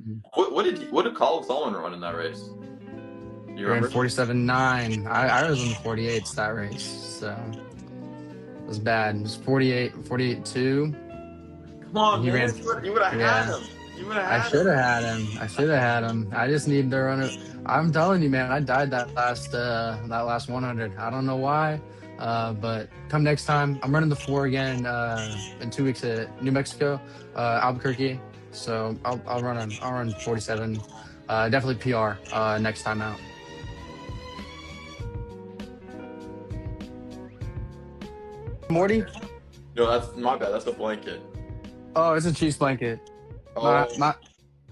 Mhm. What did Colin Solomon run in that race? Do you Ran remember? 47.9. I was in the 48s that race, so it was bad. It was 48.2. Come on, He man. ran, You would have had yeah. him. You would have I had should him. have had him. I should have had him. I just need to run it. I'm telling you, man, I died that last 100. I don't know why. But come next time, I'm running the 4 again in 2 weeks at New Mexico, Albuquerque. So I'll run 47. Definitely PR next time out. Morty? No, that's my bad. That's a blanket. Oh, it's a Chiefs blanket. Oh, My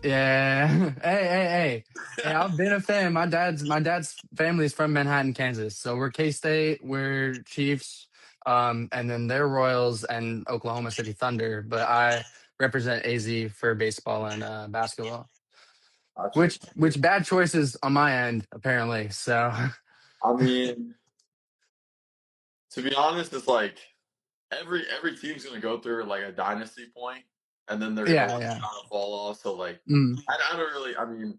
Yeah. Hey, I've been a fan. My dad's family is from Manhattan, Kansas. So we're K-State, we're Chiefs, and then they're Royals and Oklahoma City Thunder. But I represent AZ for baseball and basketball. got you. Which bad choices on my end, apparently. So I mean, to be honest, it's like every team's gonna go through like a dynasty point, and then they're gonna yeah, like yeah. kind of fall off. So like, Mm, I don't really. I mean,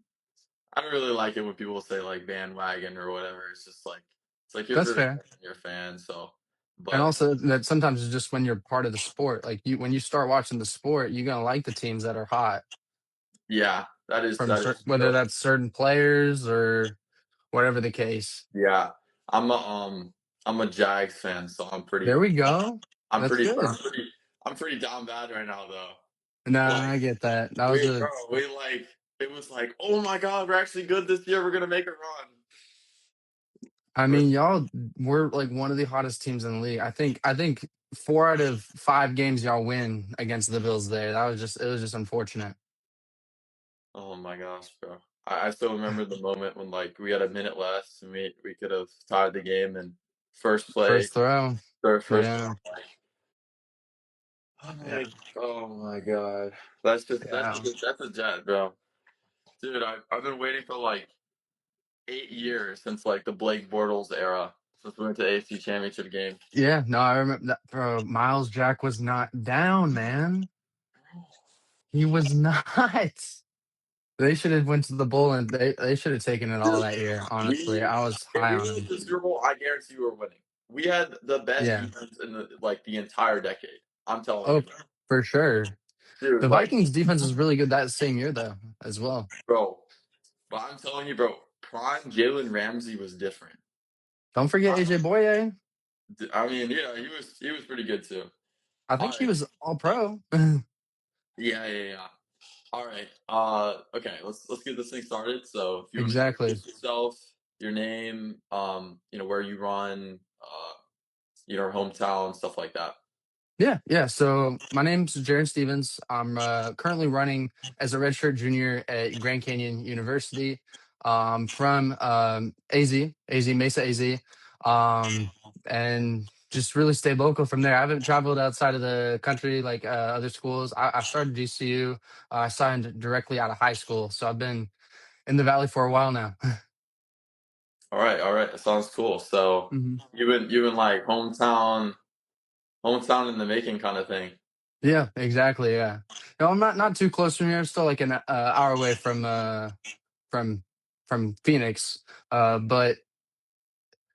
I don't really like it when people say like bandwagon or whatever. It's like you're that's rooting fair. for your fan. So, And but also that sometimes it's just when you're part of the sport. Like when you start watching the sport, you're gonna like the teams that are hot. yeah, From that is whether true. that's certain players or whatever the case. Yeah, I'm a I'm a Jags fan, so There we go. I'm That's pretty I'm good. pretty I'm pretty down bad right now though. No, Like I get that. That was we a. bro, we like it was like, oh my god, we're actually good this year. We're gonna make a run. I We're, mean, y'all were like one of the hottest teams in the league. I think 4 out of 5 games y'all win against the Bills. There, it was just unfortunate. oh my gosh, bro. I still remember the moment when like we had a minute left and we could have tied the game and first play, First throw. first Yeah, down. yeah, Oh my god. yeah. That's a jet, bro. Dude, I've been waiting for like 8 years since like the Blake Bortles era since we went to AFC Championship game. Yeah, no, I remember that, bro. Miles Jack was not down, man. He was not. They should have went to the bowl and they should have taken it all Dude, that year. Honestly, we I was if high we on win him. the Super Bowl, I guarantee you we're winning. We had the best Yeah. defense in the entire decade. I'm telling you, Oh, for sure. dude. The Like, Vikings defense was really good that same year though, as well. bro. But I'm telling you, bro. Prime Jalen Ramsey was different. Don't forget AJ Boye. I mean, yeah, he was pretty good too. I All think he right, was all pro. yeah. All right. Okay. Let's get this thing started. So, if you want to Exactly. introduce yourself, your name, where you run, hometown, stuff like that. Yeah, yeah. So my name's Jarron Stevens. I'm currently running as a redshirt junior at Grand Canyon University. From AZ Mesa AZ, and just really stay local from there. I haven't traveled outside of the country like other schools. I started GCU. I signed directly out of high school, so I've been in the valley for a while now. All right. That sounds cool. So, hmm you've been like hometown in the making kind of thing. Yeah, exactly. Yeah. No, I'm not too close from here. I'm still like an hour away from from Phoenix. But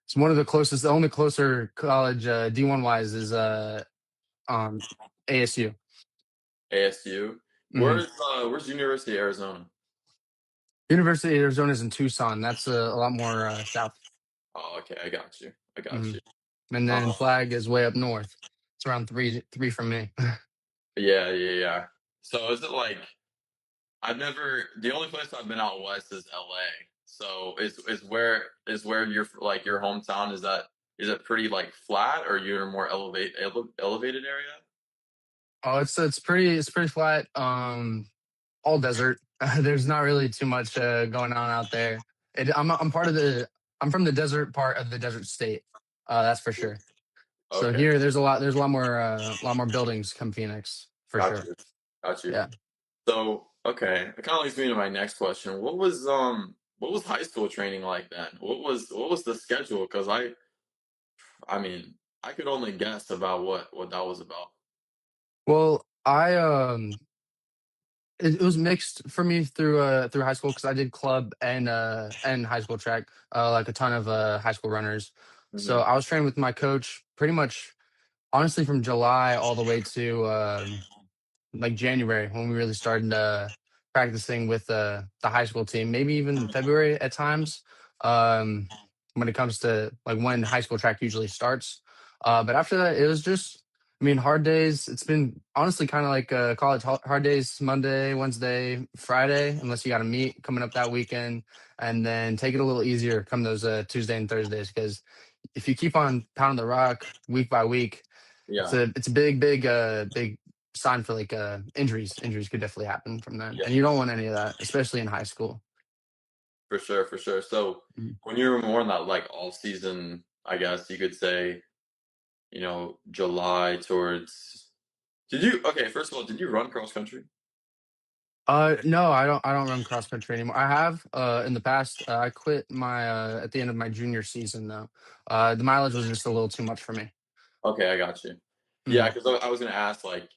it's one of the closest. The only closer college D1 wise is um ASU. ASU. hmm Where's University of Arizona? University of Arizona is in Tucson. That's a lot more south. Oh, okay. I got you. I got hmm you. And then Um, Flag is way up north. It's around three from me. yeah. So, is it like the only place I've been out west is LA. So is where your hometown is it pretty like flat or you're in a more elevated area? Oh, it's pretty flat. All desert. There's not really too much going on out there. I'm part of the. I'm from the desert part of the desert state. That's for sure. So Okay, here, there's a lot more buildings come Phoenix for got sure. you, got you. Yeah. So okay, it kind of leads me to my next question. What was high school training like then? What was the schedule? Because I mean I could only guess about what that was about. Well, It was mixed for me through high school because I did club and high school track, like a ton of high school runners. So Hmm. I was training with my coach pretty much honestly from July all the way to like January when we really started practicing with the high school team. Maybe even February at times. Um, when it comes to like when high school track usually starts. But after that, it was just, I mean, hard days. It's been honestly kind of like college hard days, Monday, Wednesday, Friday, unless you got to meet coming up that weekend, and then take it a little easier come those Tuesday and Thursdays. Because if you keep on pounding the rock week by week, Yeah, it's a big sign for like injuries. Injuries could definitely happen from that, yeah, and you don't want any of that, especially in high school. for sure, for sure. So Mhm. when you were more in that like all season, I guess you could say, July towards. Did you okay? First of all, did you run cross country? No, I don't run cross country anymore. I have in the past. I quit my at the end of my junior season though. The mileage was just a little too much for me. Okay, I got you. Yeah, Mm, because I was gonna ask like,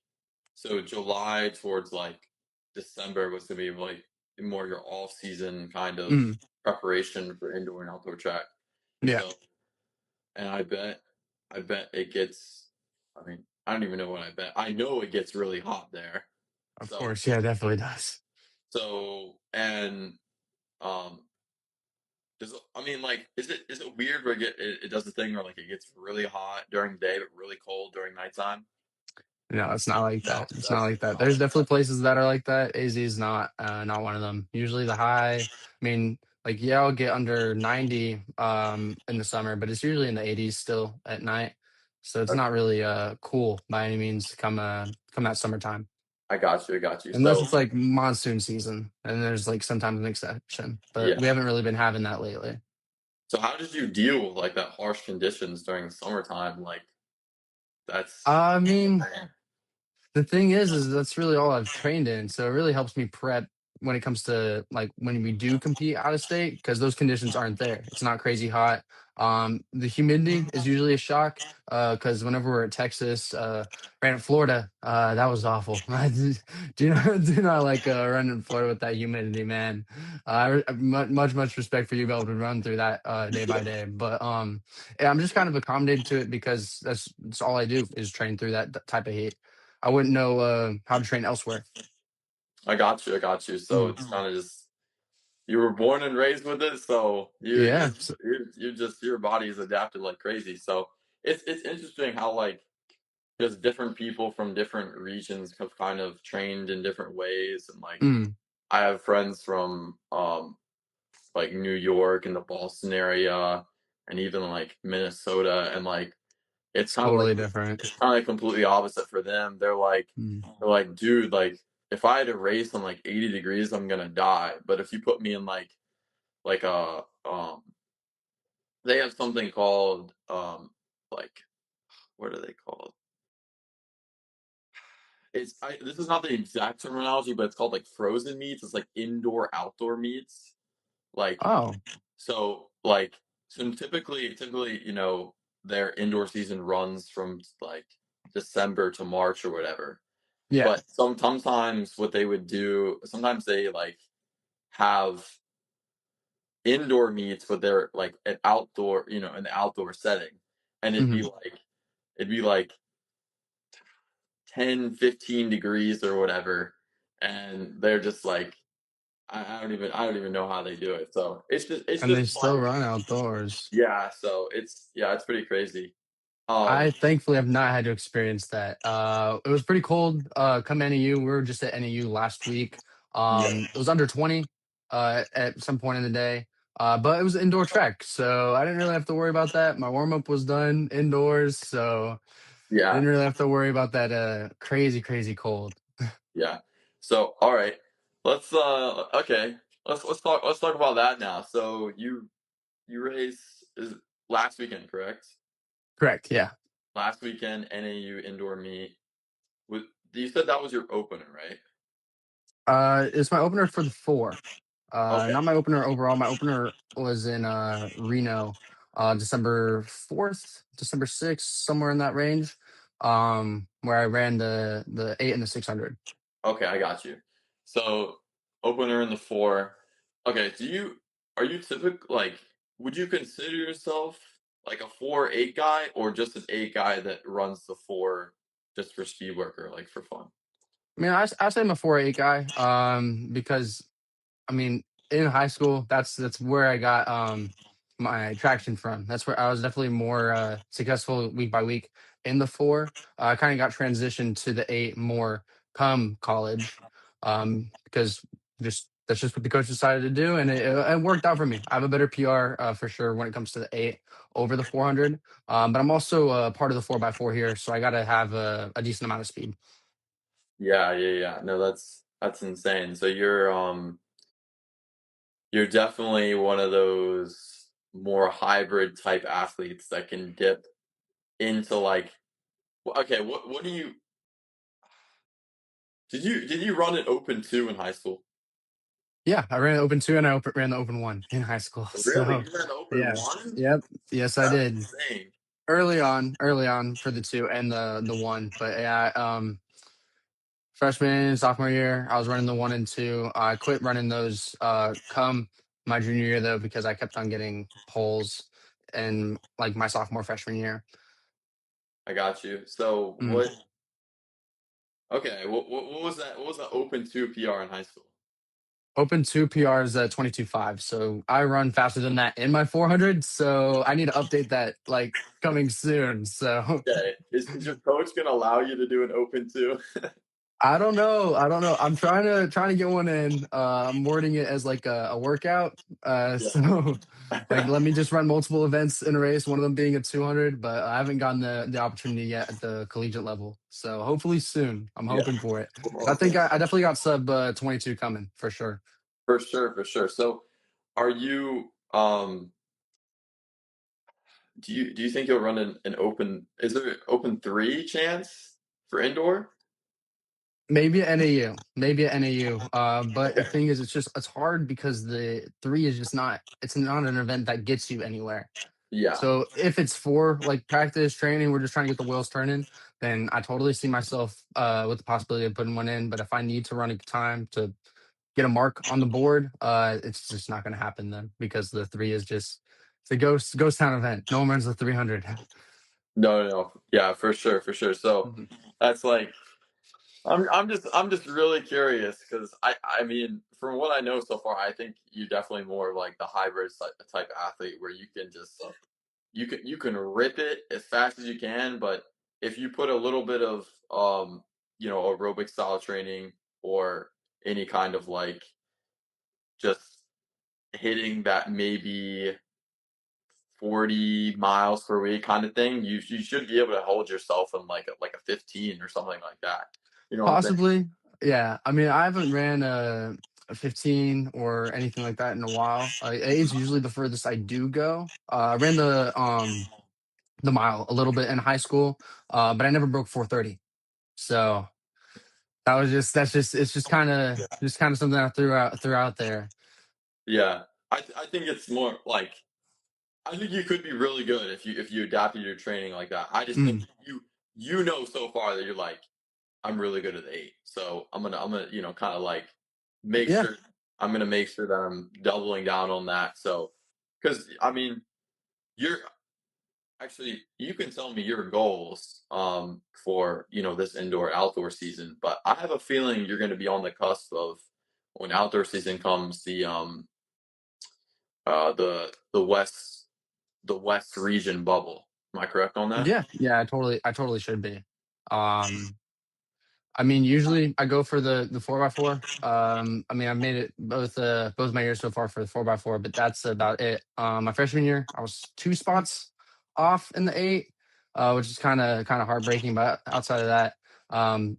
so July towards like December was gonna be like more your off season kind of mm, preparation for indoor and outdoor track. yeah, So, and I bet it gets. I mean, I don't even know what I bet. I know it gets really hot there. of So, course, yeah, it definitely does. and um, I mean, like, is it weird where it does the thing where like it gets really hot during the day but really cold during nighttime? No, it's not like No, that. It's not that's like that. not There's like definitely that. places that are like that. AZ is not one of them. Usually the high, I mean, like yeah, I'll get under 90 in the summer, but it's usually in the 80s still at night. So it's not Okay, really cool by any means come that summertime. I got you. I got you. Unless So, it's like monsoon season and there's like sometimes an exception, but yeah. we haven't really been having that lately. So, how did you deal with like that harsh conditions during summertime? Like, that's I mean, man. the thing is that's really all I've trained in. So it really helps me prep when it comes to like when we do compete out of state because those conditions aren't there. It's not crazy hot. The humidity is usually a shock because whenever we're at Texas, ran at Florida, that was awful. Do not like running in Florida with that humidity, man. Much respect for you being able to run through that day by day, but yeah, I'm just kind of accommodated to it because that's all I do is train through that type of heat. I wouldn't know how to train elsewhere. I got you. I got you. So Mm. it's kind of just you were born and raised with it, so Yeah. So, you just your body is adapted like crazy. So it's interesting how like just different people from different regions have kind of trained in different ways, and like mm, I have friends from like New York and the Boston area, and even like Minnesota, and like it's kind of like totally different. it's kind of like completely opposite for them. Mm. They're like, dude, like if I had to race on like 80 degrees, I'm gonna die. But if you put me in like a they have something called like what are they called? This is not the exact terminology, but it's called like frozen meats. It's like indoor outdoor meats. Like Oh, so typically, their indoor season runs from like December to March or whatever. yeah. But sometimes what they would do, sometimes they like have indoor meets, but they're like an outdoor, an outdoor setting. And Hmm. it'd be like 10, 15 degrees or whatever. And they're just like I don't even know how they do it. So it's And they just still fun. run outdoors. Yeah, so it's pretty crazy. Um I thankfully have not had to experience that. It was pretty cold. Come NAU, we were just at NAU last week. yeah, It was under 20 at some point in the day, but it was an indoor track, so I didn't really have to worry about that. My warm up was done indoors, so yeah, didn't really have to worry about that crazy cold. yeah. So all right. Okay. Let's talk about that now. So you race is last weekend, correct? Correct. Yeah. Last weekend NAU indoor meet. With you said that was your opener, right? It's my opener for the four. Okay. Not my opener overall. My opener was in Reno, December 4th, December 6th, somewhere in that range. Where I ran the 8 and the 600. Okay, I got you. So opener in the four. Okay, are you typical like would you consider yourself like a 4-8 guy or just an 8 guy that runs the four just for speed work or like for fun? I mean, I say I'm a 4.8 guy, because I mean, in high school, that's where I got my traction from. That's where I was definitely more successful week by week in the four. I kind of got transitioned to the eight more come college, because just that's just what the coach decided to do, and it worked out for me. I have a better PR for sure when it comes to the eight over the 400, but I'm also part of the 4x4 here, so I got to have a decent amount of speed. Yeah, yeah, yeah. No, that's insane. So you're definitely one of those more hybrid type athletes that can dip into like okay, what do you did you run an open two in high school? Yeah, I ran the open two and ran the open one in high school. Really? So You ran open yeah, one? yep, yes, I That's did insane. early on for the two and the one. But yeah, freshman sophomore year, I was running the one and two. I quit running those come my junior year though because I kept on getting poles in like my sophomore freshman year. I got you. So Mm. what okay, what was that? What was the open two PR in high school? Open two PRs 22.5. So I run faster than that in my 400. So I need to update that like coming soon. So Okay. Is your coach gonna allow you to do an open two? I don't know. I don't know. I'm trying to get one in. I'm wording it as like a workout. So like let me just run multiple events in a race, one of them being a 200, but I haven't gotten the opportunity yet at the collegiate level. So hopefully soon. I'm Yeah. hoping for it. I Well, think I definitely got sub 22 coming for sure. for sure, for sure. So are you do you think you'll run an open is there an open three chance for indoor? Maybe at NAU, maybe at NAU. But the Okay. thing is, it's hard because the three is just not. It's not an event that gets you anywhere. Yeah. So if it's for like practice training, we're just trying to get the wheels turning, then I totally see myself with the possibility of putting one in. But if I need to run a time to get a mark on the board, it's just not going to happen then because the three is just it's a ghost town event. No one runs the 300. No, no, no. Yeah, for sure, for sure. So Mhm. that's like I'm just really curious because I mean from what I know so far I think you're definitely more of like the hybrid type athlete where you can just you can rip it as fast as you can, but if you put a little bit of aerobic style training or any kind of like just hitting that maybe 40 miles per week kind of thing, you should be able to hold yourself in like a 15 or something like that. You know what I'm saying? Possibly, yeah. I mean, I haven't ran a 15 or anything like that in a while. Eight's usually the furthest I do go. I ran the mile a little bit in high school, but I never broke 4:30. So that's just it's just kind of something I threw out there. Yeah. I think it's more like I think you could be really good if you adapted your training like that. I just think Mm, you know so far that you're like I'm really good at the eight. So I'm gonna kind of like make yeah, sure I'm gonna make sure that I'm doubling down on that. So because I mean you're actually you can tell me your goals for this indoor outdoor season, but I have a feeling you're gonna be on the cusp of when outdoor season comes the west region bubble. Am I correct on that? yeah, yeah. I totally should be. Um, I mean, usually I go for the 4x4. I mean, I've made it both my years so far for the 4x4, but that's about it. My freshman year, I was two spots off in the eight, which is kind of heartbreaking. But outside of that, um,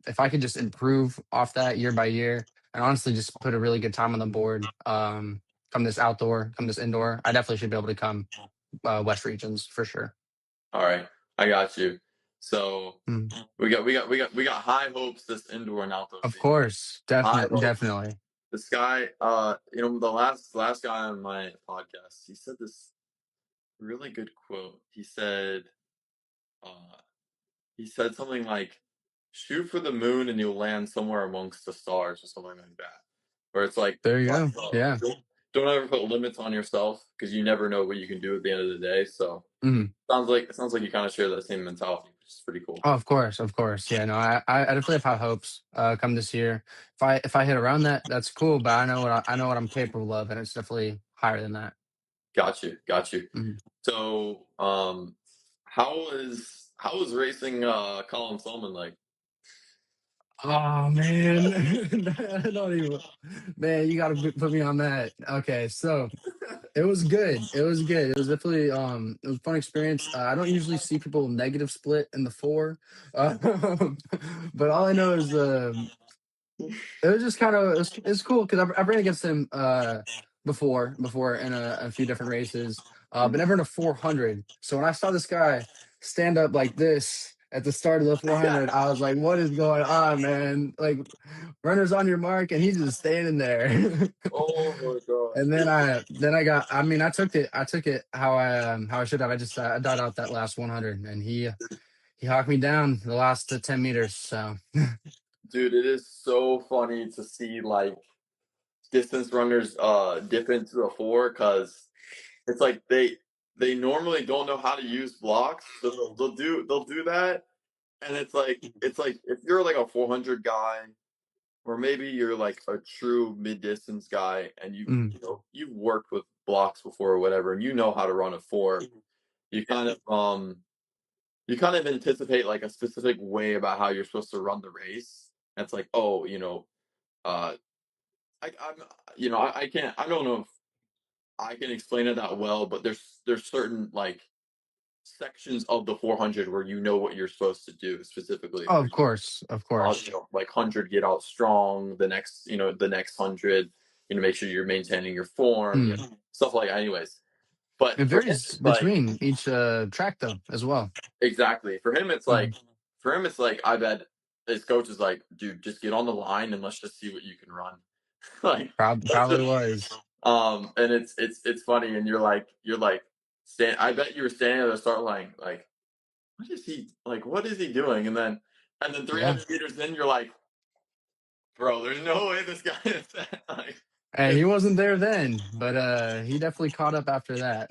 if I could just improve off that year by year, and honestly just put a really good time on the board, come this indoor, I definitely should be able to come West regions for sure. All right, I got you. So Mm. we got high hopes this indoor and outdoor Of season. course, High definitely, hopes. definitely. This guy, the last guy on my podcast, he said this really good quote. Uh, he said something like, shoot for the moon and you'll land somewhere amongst the stars or something like that. Where it's There you like, go. Yeah. don't ever put limits on yourself because you never know what you can do at the end of the day. So Mhm. sounds like you kind of share that same mentality, which is pretty cool. Oh, of course, of course. Yeah, no, I definitely have high hopes come this year. If I hit around that, that's cool. But I know what I'm capable of, and it's definitely higher than that. Got you, got you. Mhm. So, how is racing Colin Solomon like? Oh man, I don't even. Man, you got to put me on that. Okay, so it was good. It was good. It was definitely it was a fun experience. I don't usually see people negative split in the four, uh, but all I know is it was just kind of it's cool because I've ran against him before in a few different races, but never in a 400. So when I saw this guy stand up like this at the start of the 400, I was like, "What is going on, man? Like, runners on your mark," and he's just standing there. Oh my And gosh. then I got I mean I took it how I should have. I died out that last 100, and he hawked me down the last 10 meters. So Dude, it is so funny to see like distance runners dip into the four because it's like they normally don't know how to use blocks, so they'll do that, and it's like if you're like a 400 guy, or maybe you're like a true mid distance guy, and mm, you've worked with blocks before or whatever, and you know how to run a four. You kind of you kind of anticipate like a specific way about how you're supposed to run the race. And it's like, oh, uh, I'm, I can't, I don't know if I can explain it that well, but there's certain like sections of the 400 where you know what you're supposed to do specifically. oh, Where of course. like 100 get out strong, the next 100, make sure you're maintaining your form, Mm. stuff like that. Anyways, but It for him, varies it's like between each track though as well. exactly for him, it's like Mhm. I bet his coach is like, dude, just get on the line and let's just see what you can run. Like let's Probably just was. and it's funny, and you're like stand. I bet you were standing at the start line, like, what is he doing? And then Yeah. 300 meters in, you're like, bro, there's no way this guy is that. Like, And he it's wasn't there then, but he definitely caught up after that.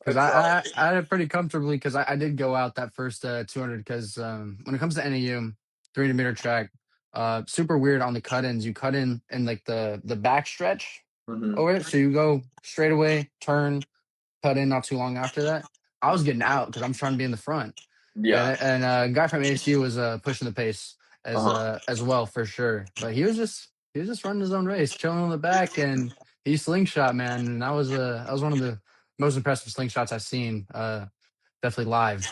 Because it's I had it pretty comfortably because I did go out that first 200 because when it comes to NAU 300-meter track, super weird on the cut-ins. You cut in like the back stretch mhm. over it, so you go straight away, turn, cut in not too long after that. I was getting out because I'm trying to be in the front. Yeah, And a guy from ASU was pushing the pace uh-huh. as well for sure. But he was just running his own race, chilling on the back, and he slingshot, man. And that was one of the most impressive slingshots I've seen, definitely live.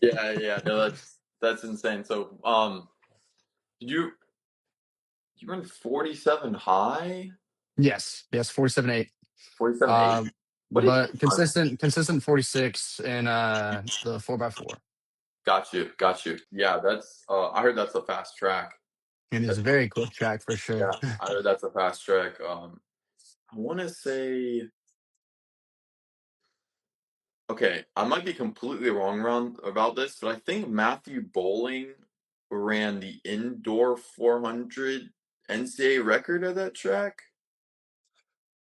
Yeah, yeah, no, that's insane. So, did you run 47 high, Yes, yes, 47.8. 47.8? Um, What did you but run? consistent 46 in the 4x4. Got you, got you. Yeah, I heard that's a fast track. It is a very quick track for sure. Yeah, I heard that's a fast track. I want to say, okay, I might be completely wrong about this, but I think Matthew Bowling ran the indoor 400 NCAA record at that track.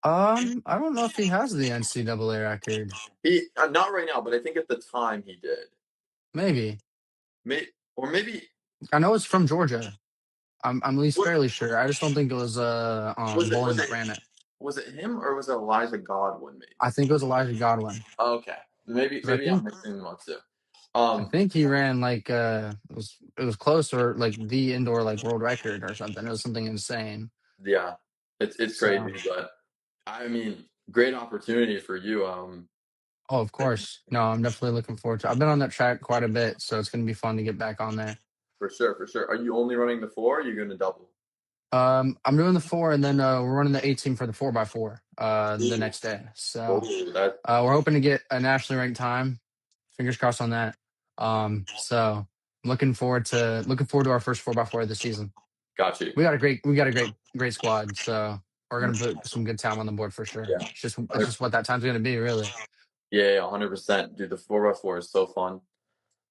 I don't know if he has the NCAA record. He not right now, but I think at the time he did. Maybe. Or maybe I know it's from Georgia. I'm at least what fairly sure. I just don't think it was was it? Bowling Was that it ran it. was it him or was it Elijah Godwin? Maybe. I think it was Elijah Godwin Okay, maybe because maybe I'm mixing them up too. I Um, think he ran like it was close or like the indoor like world record or something. It was something insane. yeah, it's So crazy, but I mean, great opportunity for you. oh, of course. No, I'm definitely looking forward to. I've been on that track quite a bit, so it's gonna be fun to get back on there. For sure, for sure. Are you only running the four? Or are you going to double? I'm doing the four, and then we're running the 18 for the 4x4 the Ooh, next day. So oh, that we're hoping to get a nationally ranked time. Fingers crossed on that. So looking forward to our first 4x4 of the season. got you. We got a great squad. So we're gonna put some good time on the board for sure. Yeah, It's just what that time's gonna be. Really, yeah, 100%. Dude, the 4x4 is so fun,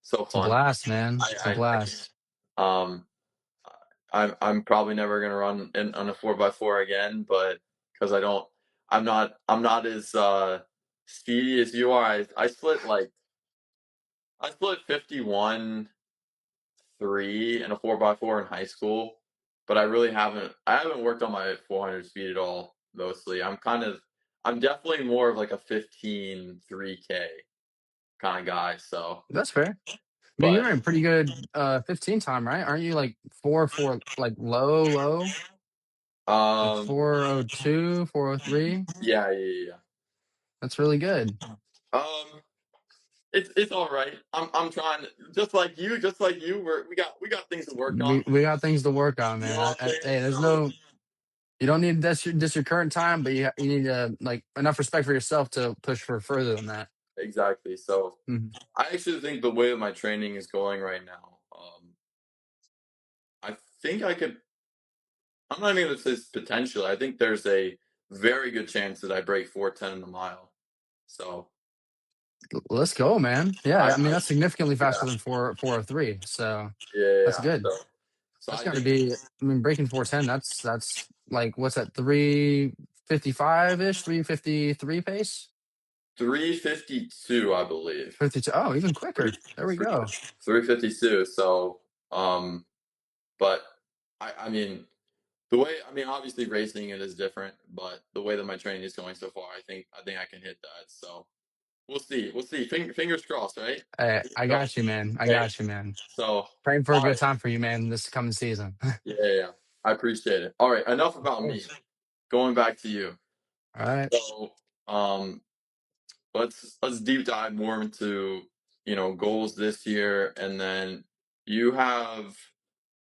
so it's a fun. blast, man. It's a I can't blast. Um, I'm probably never gonna run on a 4x4 again, but because I'm not as speedy as you are. I split 51-3 in a 4x4 in high school, but I haven't worked on my 400 speed at all. Mostly, I'm definitely more of like a 15-3K kind of guy. So, That's fair. I mean, but you're in pretty good 15 time, right? Aren't you like 4 like low? Like um, 402, 403? yeah, yeah, yeah. That's really good. Um, it's all right. I'm trying just like you. We got things to work on. We got things to work on, You know man. what I'm Hey, saying? there's So no you don't need this your current time, but you need like enough respect for yourself to push for further than that. exactly. So Mhm. I actually think the way that my training is going right now, I think I could. I'm not even going to say potential. I think there's a very good chance that I break 410 in the mile. So Let's go, man. Yeah, I mean I that's significantly faster yeah, than 403. So yeah, yeah, that's yeah. good. So That's I got to think be. I mean, breaking 410. That's like what's that? 355 ish, 353 pace. 352, I believe. 52. Oh, even Three, quicker. There we three, go. 352. So, but I mean, obviously racing it is different, but the way that my training is going so far, I think I can hit that. So we'll see. We'll see. Fingers crossed, right? Hey, Fingers I got crossed. you, man. I Hey, got you, man. so Praying for a all good right. time for you, man, this coming season. Yeah, yeah, yeah. I appreciate it. All right. Enough Of about me. course. Going back to you. All right. So, um, let's deep dive more into goals this year, and then you have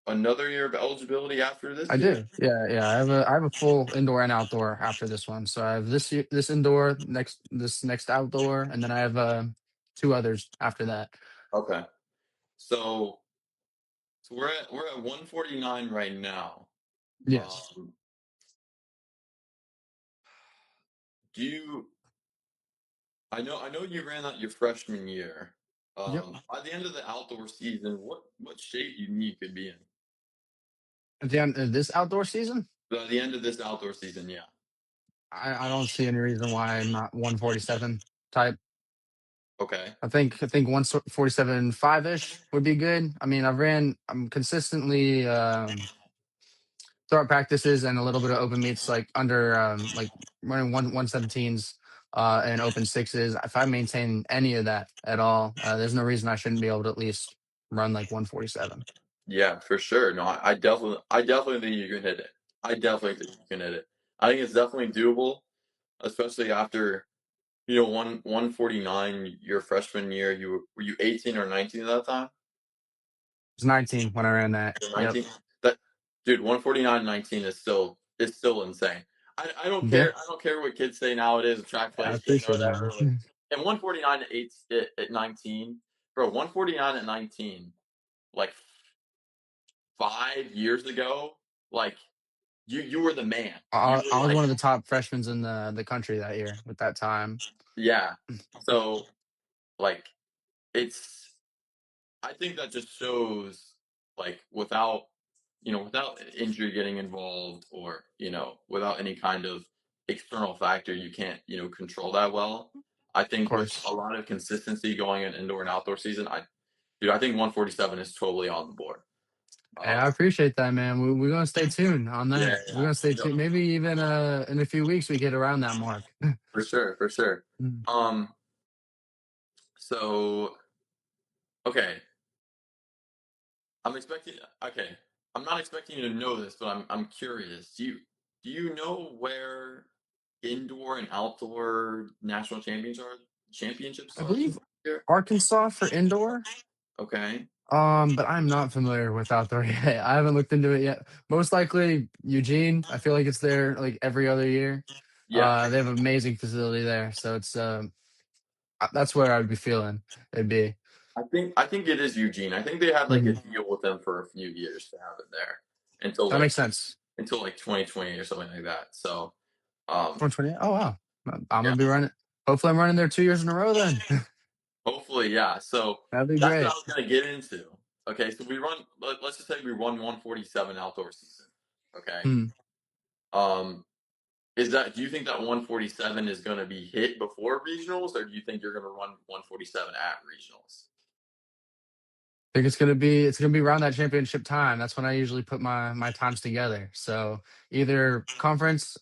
another year of eligibility after I this year. do. Yeah, yeah. I have a full indoor and outdoor after this one. So I have this indoor, this next outdoor, and then I have two others after that. Okay. So we're at 149 right now. Yes. Um, do you? I know you ran that your freshman year. Yep. By the end of the outdoor season, what shape you need could be in? At the end of this outdoor season, By the end of this outdoor season, yeah. I don't see any reason why I'm not 147 type. Okay. I think 147 5 ish would be good. I mean, I'm consistently start practices and a little bit of open meets like under like running 117s and open sixes. If I maintain any of that at all, there's no reason I shouldn't be able to at least run like 147. Yeah, for sure. No, I definitely think you can hit it. I definitely think you can hit it. I think it's definitely doable, especially after 149 your freshman year. Were you 18 or 19 at that time? It's 19 when I ran that. You're Yep. 19. That dude, 149-19 is still insane. Yeah. I don't care what kids say nowadays, a track I place kid or appreciate it, whatever. man. Like, and 149 at 19, bro. 149 at 19, like 5 years ago, like you were the man. You I were was like, one of the top freshmen in the country that year with that time. yeah. So like it's I think that just shows like without injury getting involved or without any kind of external factor you can't control that well. I Of think with course. a lot of consistency going in indoor and outdoor season, I think 147 is totally on the board. Hey, Um, I appreciate that, man. We're gonna stay tuned on yeah, that. We're yeah, gonna stay no, tuned. Maybe even in a few weeks we get around that mark. for sure, for sure. Mm. Um, so okay, I'm expecting. Okay, I'm not expecting you to know this, but I'm curious. Do you know where indoor and outdoor national championships I are this believe year? Arkansas for indoor. Okay. But I'm not familiar with outdoor yet. I haven't looked into it yet. Most likely Eugene. I feel like it's there like every other year. Yeah, They have an amazing facility there, so it's that's where I'd be feeling it'd be. I think it is Eugene. I think they had like a Mhm. deal with them for a few years to have it there until That like makes sense. 2020 or something like that. So, um, 120. Oh wow, I'm yeah, gonna be running. Hopefully, I'm running there 2 years in a row. Then hopefully, yeah. So that'd be that's what I great. was gonna get into. okay, so let's just say we run 147 outdoor season. Okay. Mhm. Um, is that do you think that 147 is going to be hit before regionals, or do you think you're going to run 147 at regionals? I think it's gonna be around that championship time. That's when I usually put my times together. So either conference,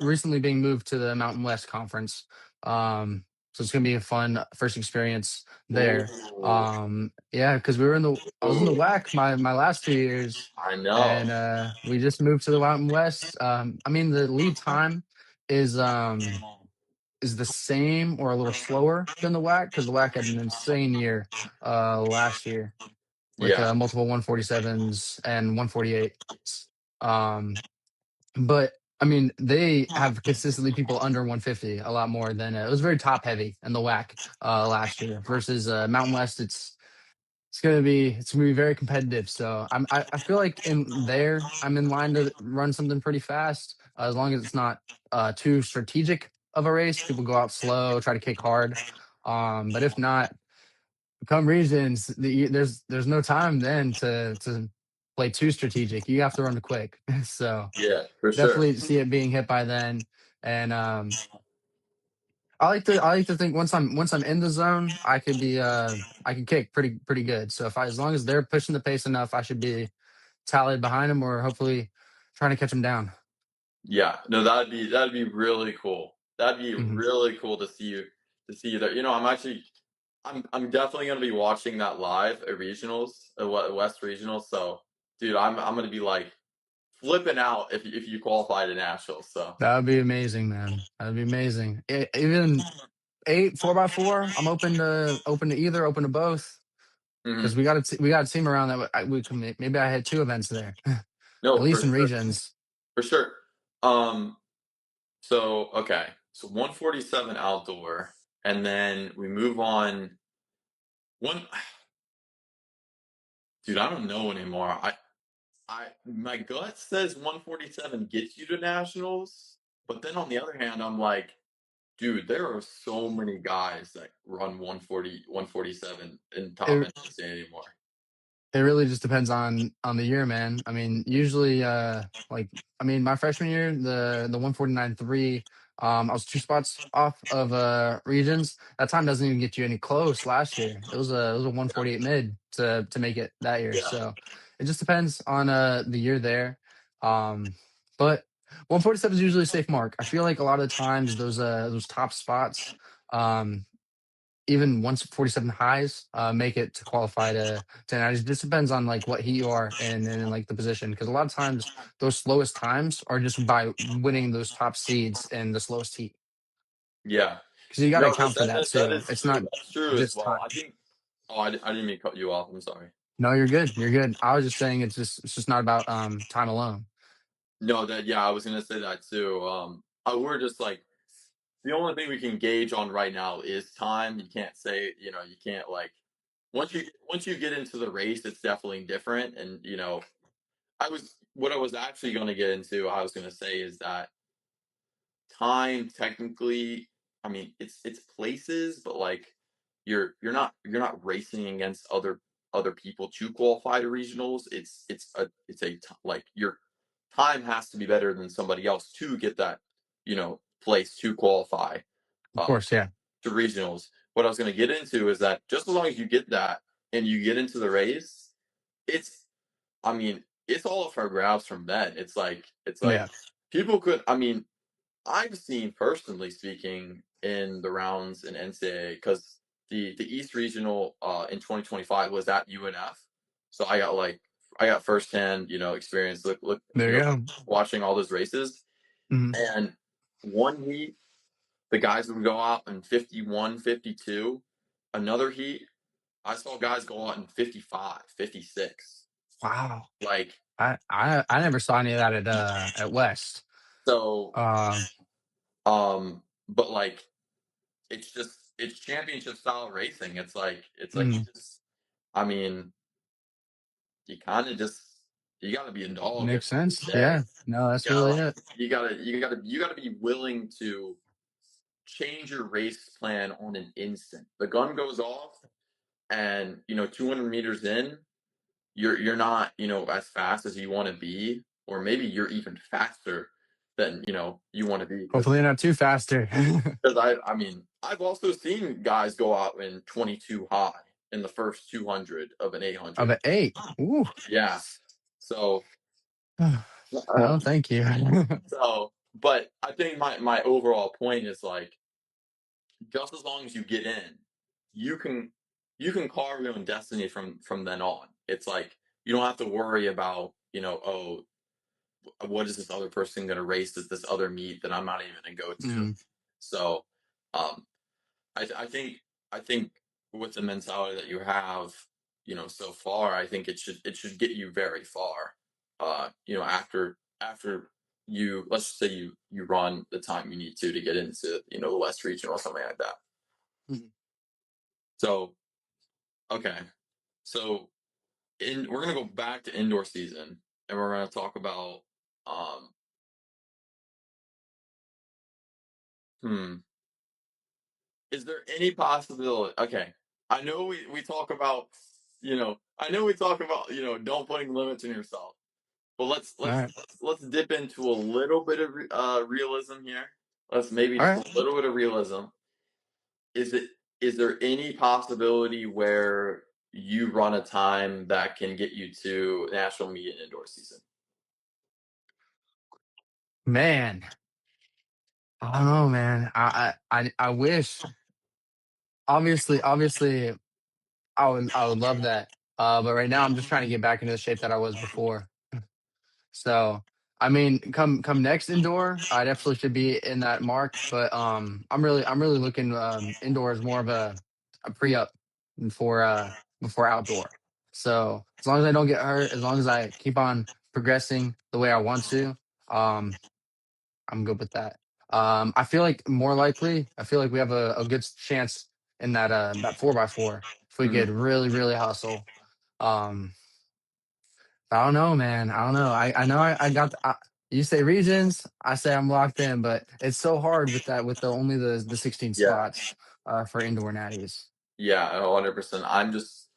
recently being moved to the Mountain West Conference. So it's gonna be a fun first experience there. Ooh, Yeah, because I was in the ooh, WAC my last 2 years, I know. and we just moved to the Mountain West. I mean the lead time is um is the same or a little slower than the WAC because the WAC had an insane year last year with Yeah, multiple 147s and 148s. Um, but I mean, they have consistently people under 150 a lot more than it was very top heavy in the WAC last year versus Mountain West. It's gonna be very competitive. So I feel like in there I'm in line to run something pretty fast as long as it's not too strategic of a race. People go out slow, try to kick hard. But if not, come regions, there's no time then to play too strategic. You have to run quick. So yeah, for sure. definitely see it being hit by then. And I like to think once I'm in the zone, I can kick pretty good. So if I as long as they're pushing the pace enough, I should be tallied behind them or hopefully trying to catch them down. Yeah, no, that'd be really cool. That'd be Hmm. really cool to see you there. I'm definitely gonna be watching that live at regionals, West regionals. So, dude, I'm gonna be like flipping out if you qualify to nationals. So, That would be amazing, man. That'd be amazing. Even eight 4x4, I'm open to either, open to both. mhm. Because we got a team around that we can maybe I had two events there, at No, for least in sure, regions. for sure. Um, so okay, so 147 outdoor, and then we move on. One, dude, I don't know anymore. My gut says 147 gets you to nationals, but then on the other hand, I'm like, dude, there are so many guys that run 147 in top It NCAA anymore. it really just depends on the year, man. I mean, usually, I mean, my freshman year, the 149.3, I was 2 spots off of regions. That time doesn't even get you any close. Last year, it was a 148 mid to make it that year. Yeah, So it just depends on the year there. But 147 is usually a safe mark. I feel like a lot of the times those top spots. Um, Even once 47 highs, make it to qualify to 90. It just depends on like what heat you are and like the position. Because a lot of times those slowest times are just by winning those top seeds in the slowest heat. yeah. Because you got to No, that, account for that that that that too. is It's true. not That's true as just well. time. I think. Oh, I didn't mean to cut you off. I'm sorry. No, you're good. You're good. I was just saying it's just not about time alone. No, I was gonna say that too. We're just like the only thing we can gauge on right now is time. You can't say, you can't like once you get into the race, it's definitely different. And what I was actually going to get into, I was going to say is that time technically, I mean, it's places, but like you're not racing against other people to qualify to regionals. Like your time has to be better than somebody else to get that place to qualify Of uh, course, yeah, to regionals. What I was going to get into is that just as long as you get that and you get into the race, it's I mean, it's all up for grabs from then. It's like yeah. people could. I mean, I've seen personally speaking in the rounds in NCAA because the East Regional in 2025 was at UNF, so I got firsthand experience look There you go. watching all those races. Mhm. And one heat the guys would go out in 51, 52. Another heat I saw guys go out in 55, 56. Wow. Like, I never saw any of that at West. so Um, but like it's championship style racing. It's like mhm. I mean, you kind of just you got to be a dog at Makes the end of sense. the day. Yeah. No, You that's gotta really like it. you gotta be willing to change your race plan on an instant. The gun goes off. and 200 meters in, you're not as fast as you want to be, or maybe you're even faster than you want to be Hopefully not too faster. because I mean I've also seen guys go out in 22 high in the first 200 of an Of 800. an 8. Ooh. Yeah. So No, uh, thank you. but I think my overall point is like just as long as you get in, you can carve your own destiny from then on. It's like you don't have to worry about, oh, what is this other person going to race at this other meet that I'm not even going to go to. Mm, So, um, I think I think with the mentality that you have, so far, I think it should get you very far. After you, let's just say you run the time you need to get into the West Regional or something like that. mm. So okay, so we're gonna go back to indoor season, and we're gonna talk about um hmm is there any possibility? Okay, I know we talk about don't putting limits on yourself, but let's All let's right. let's let's dip into a little bit of realism here. Let's maybe All just right. a little bit of realism. Is there any possibility where you run a time that can get you to national meet and indoor season? Man, I don't know, man. I wish. Obviously, I would love that. But right now, I'm just trying to get back into the shape that I was before. So, I mean, come next indoor, I definitely should be in that mark. But I'm really looking indoor as more of a pre up before outdoor. So as long as I don't get hurt, as long as I keep on progressing the way I want to, um, I'm good with that. I feel like we have a good chance in that 4x4 if we Mhm. could really hustle. Um, I don't know, man. I don't know. I know I got you say regions, I say I'm locked in, but it's so hard with that with the only the 16 Yeah, spots for indoor natties. yeah, 100%. I'm just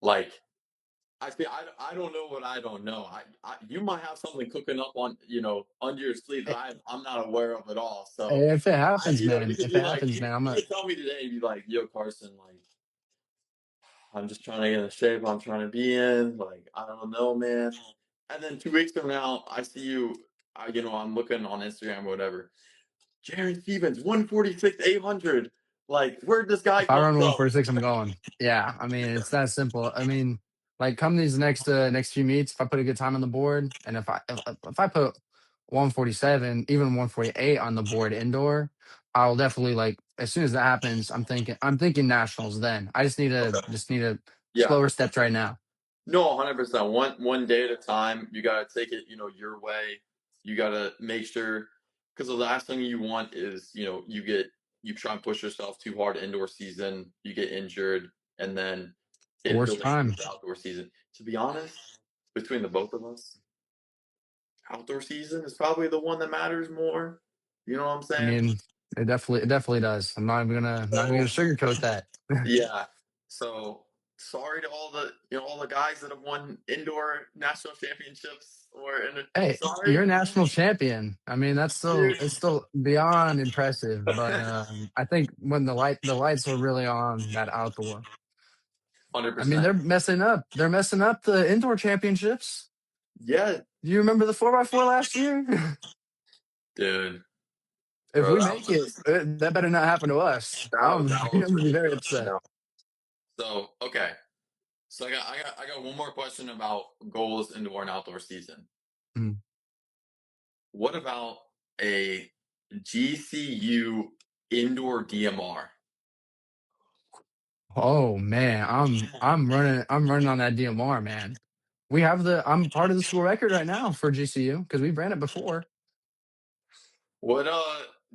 like I feel I don't know what I don't know. You might have something cooking up on under your sleeve that I- I'm not aware of at all. So If it I happens, you man, could if be it like happens, man, I'm you a could tell me today and be like, yo, Carson, like I'm just trying to get in the shape I'm trying to be in. Like I don't know, man. And then 2 weeks from now, I see you. I'm looking on Instagram or whatever. Jarron Stevens, 146, 800. Like, where'd this guy if I come run from? 146, I'm going. Yeah, I mean it's that simple. I mean, like come these next few meets, if I put a good time on the board, and if I put 147, even 148 on the board indoor, I'll definitely like as soon as that happens, I'm thinking nationals. Then I just need a Yeah, slower steps right now. no, 100%. One day at a time. You gotta take it, your way. You gotta make sure because the last thing you want is, you try and push yourself too hard indoor season, you get injured, and then The it worst delays time. the outdoor season. To be honest, between the both of us, outdoor season is probably the one that matters more. You know what I'm I saying? mean, it definitely does. I'm not even gonna So sugarcoat that. yeah. So sorry to all the guys that have won indoor national championships or Hey, you're sorry, a national champion. I mean, dude. it's still beyond impressive. But I think when the lights were really on that outdoor. Hundred I mean, percent. they're messing up the indoor championships. Yeah, Do you remember the 4x4 last year? dude, If bro, we that make it, was that better not happen to us. that I'm was gonna be very ridiculous. upset. No. So okay. So I got one more question about goals indoor and outdoor season. Mm. What about a GCU indoor DMR? Oh man, I'm running on that DMR, man. I'm part of the school record right now for GCU because we ran it before. What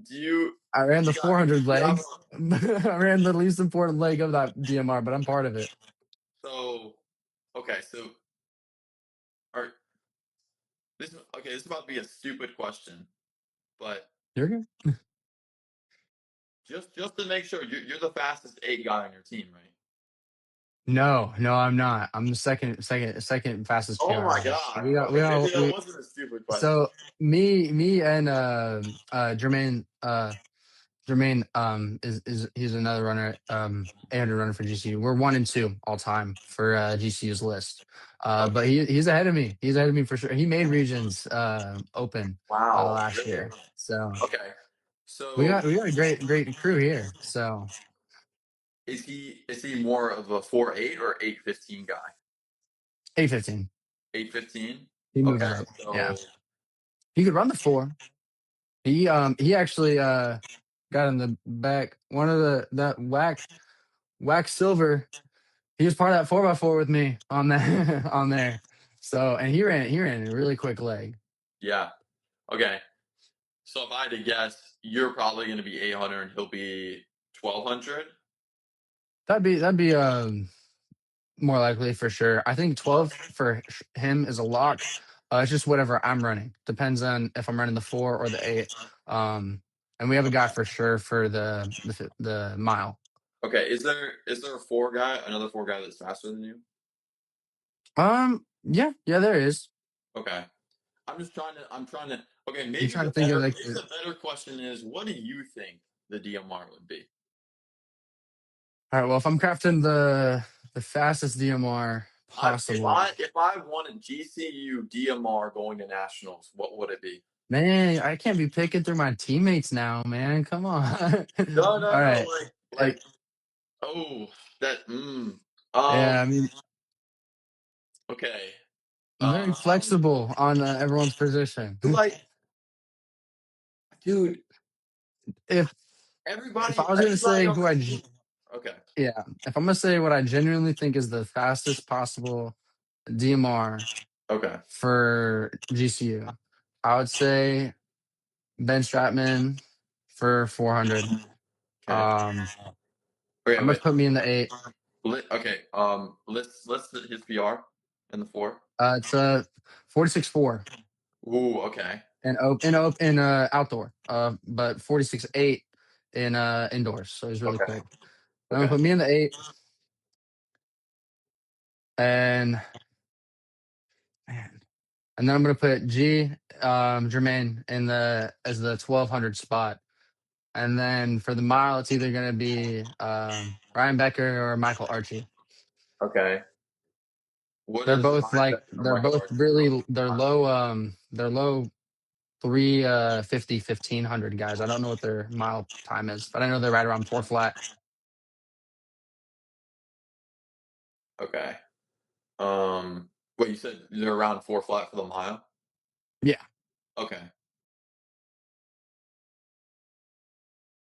do you I ran the you got 400 you have leg. I ran the least important leg of that DMR, but I'm part of it. so okay, so are this is about to be a stupid question, but You're good. just to make sure you're the fastest eight guy on your team, right? No, I'm not. I'm the second fastest Oh my PR. god. We Okay, maybe all that we wasn't a stupid question. so me and Jermaine is he's another runner, 800 runner for GCU. We're 1 and 2 all time for GCU's list. But Okay. he's ahead of me. He's ahead of me for sure. He made regions open Wow. last Really? year. So Okay. we So got we got a great crew here. So is he more of a 4.8 or 8.15 guy? 8:15. 8.15? He moves Okay. up. Yeah. So He could run the 4. He actually got in the back one of the that whack silver. He was part of that 4x4 with me on that on there. So and he ran a really quick leg. yeah. Okay. So if I had to guess, you're probably going to be 800 and he'll be 1200. That'd be more likely for sure. I think 12 for him is a lock. It's just whatever I'm running. Depends on if I'm running the 4 or the 8. And we have a guy for sure for the mile. Okay. Is there a another four guy that's faster than you? Yeah, there is. Okay. I'm trying to okay, I'm maybe trying the to think of better like maybe the better question is what do you think the DMR would be? all right, well, if I'm crafting the fastest DMR If possible, I wanted GCU DMR going to nationals, what would it be? man, I can't be picking through my teammates now, man. Come on. No, All no, no, right. like Like, oh that yeah, I mean, okay. I'm very Um flexible on everyone's position. like dude, if if everybody I was gonna everybody say on the team. Okay. yeah, if I'm gonna say what I genuinely think is the fastest possible DMR Okay. for GCU, I would say Ben Stratman for 400. Okay. Okay, I'm gonna wait. put me in the 8. Okay. Let's his PR in the four. It's 46.4 Ooh, okay. in outdoor. But 46.8 in indoors. So he's really Okay. quick. I'm gonna Okay. put me in the 8, and man, and then I'm gonna put Jermaine in the as the 1200 spot. And then for the mile, it's either gonna be Ryan Becker or Michael Archie. Okay. What They're is both Ryan like Becker or they're Michael both Archer doing? really they're low 350 1500 guys. I don't know what their mile time is, but I know they're right around 4 flat. Okay. What you said they're around four flat for the mile? Yeah. Okay.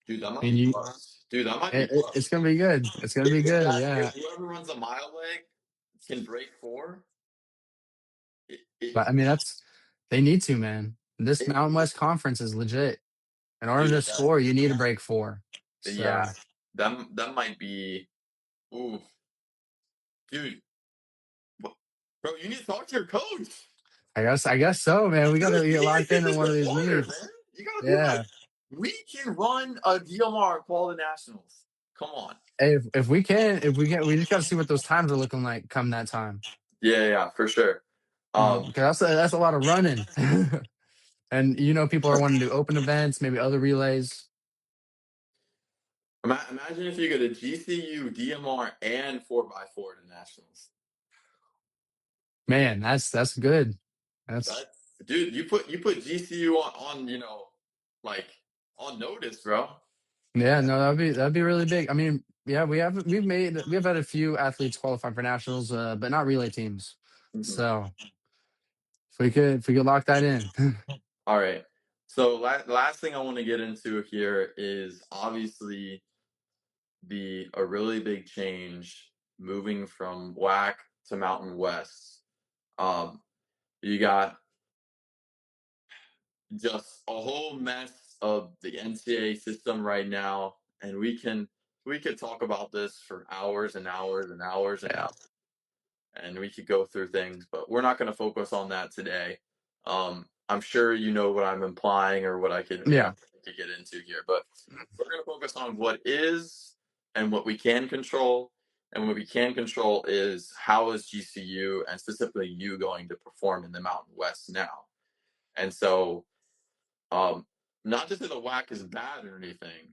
Dude, that might And be you close. Dude, that might be it's close. gonna be good. It's gonna be good. If Yeah. whoever runs a mile leg can break four, But I mean that's they need to, man. This it Mountain West conference is legit. In order to dude, score, you need to break 4. yeah, So that might be. Ooh, dude, what, bro, you need to talk to your coach. I guess so, man. We Dude, gotta you get need to locked get into this one of these required, man. meets. You gotta be like, Yeah. we can run a DMR and qualify the nationals. Come on. Hey, if we can, we just gotta see what those times are looking like come that time. Yeah, yeah, for sure. Um, 'Cause that's a lot of running. And people are wanting to do open events, maybe other relays. imagine if you get a GCU DMR and 4x4 to nationals. Man, that's good. That's That's dude. You put GCU on like on notice, bro. yeah, no, that'd be really big. I mean, yeah, we've had a few athletes qualify for nationals, but not relay teams. Mhm. So if we could lock that in. All right. So last thing I want to get into here is obviously the a really big change moving from WAC to Mountain West. Um, you got just a whole mess of the NCAA system right now, and we could talk about this for hours and hours and hours and Yeah. hours, and we could go through things, but we're not going to focus on that today. I'm sure you know what I'm implying or what I could Yeah. get into here, but we're going to focus on what is and what we can control, and what we can control is how is GCU and specifically you going to perform in the Mountain West now. And so, um, not to say the WAC is bad or anything,